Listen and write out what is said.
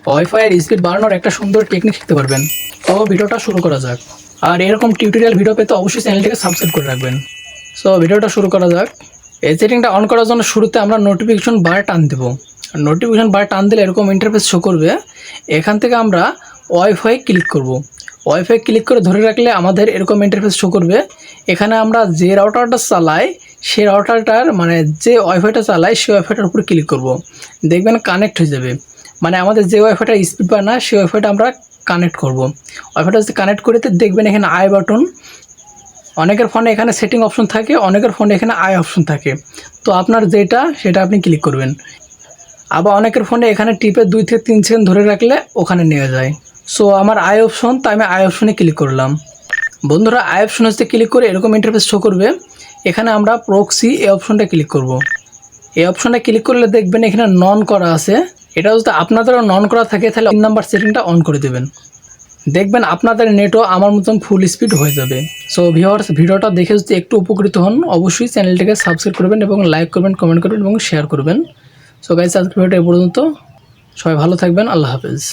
ওয়াইফাইয়ের speed বাড়ানোর একটা সুন্দর টেকনিক শিখতে পারবেন। তো ভিডিওটা শুরু করা যাক। আর এরকম টিউটোরিয়াল ভিডিও পেতে অবশ্যই চ্যানেলটিকে সাবস্ক্রাইব করে রাখবেন। সো ভিডিওটা শুরু করা যাক। এই সেটিংটা অন করার জন্য শুরুতে আমরা নোটিফিকেশন বার টান দেব। নোটিফিকেশন বার টান দিলে এরকম ইন্টারফেস শো করবে। এখান থেকে আমরা ওয়াইফাই ক্লিক করব। ওয়াইফাই ক্লিক করে ধরে রাখলে আমাদের এরকম ইন্টারফেস শো করবে। এখানে আমরা যে রাউটারটা চালাই সেই রাউটারটার মানে যে ওয়াইফাইটা চালাই সেই ওয়াইফাইটার উপর ক্লিক করব। দেখবেন কানেক্ট হয়ে যাবে। মানে আমাদের যে ওয়াইফাইটা স্পিড পায় না সেই ওয়াইফাইটা আমরা কানেক্ট করব। ওয়াইফাইটা যদি কানেক্ট করতে দেখবেন এখানে আই বাটন। অনেকের ফোনে এখানে সেটিং অপশন থাকে, অনেকের ফোনে এখানে আই অপশন থাকে। তো আপনার যেটা সেটা আপনি ক্লিক করবেন। আবার অনেকের ফোনে এখানে টিপে 2 থেকে 3 সেকেন্ড ধরে রাখলে ওখানে নিয়ে যায়। সো আমার আই অপশন, তাই আমি আই অপশনে ক্লিক করলাম। বন্ধুরা, আই অপশন হচ্ছে ক্লিক করে এরকম ইন্টারফেস শো করবে। এখানে আমরা প্রক্সি এই অপশনটা ক্লিক করব। এই অপশনটা ক্লিক করলে দেখবেন এখানে নন করা আছে। এটা যদি আপনাদেরও নন করা থাকে তাহলে 3 নাম্বার সেটিংটা অন করে দেবেন। দেখবেন আপনাদের নেটও আমার মতন ফুল স্পিড হয়ে যাবে। সো ভিউয়ার্স, ভিডিওটা দেখে যদি একটু উপকৃত হন অবশ্যই চ্যানেলটিকে সাবস্ক্রাইব করবেন এবং লাইক করবেন, কমেন্ট করবেন এবং শেয়ার করবেন। সো গাইস, আজকের ভিডিওটা এই পর্যন্ত। সবাই ভালো থাকবেন। আল্লাহ হাফেজ।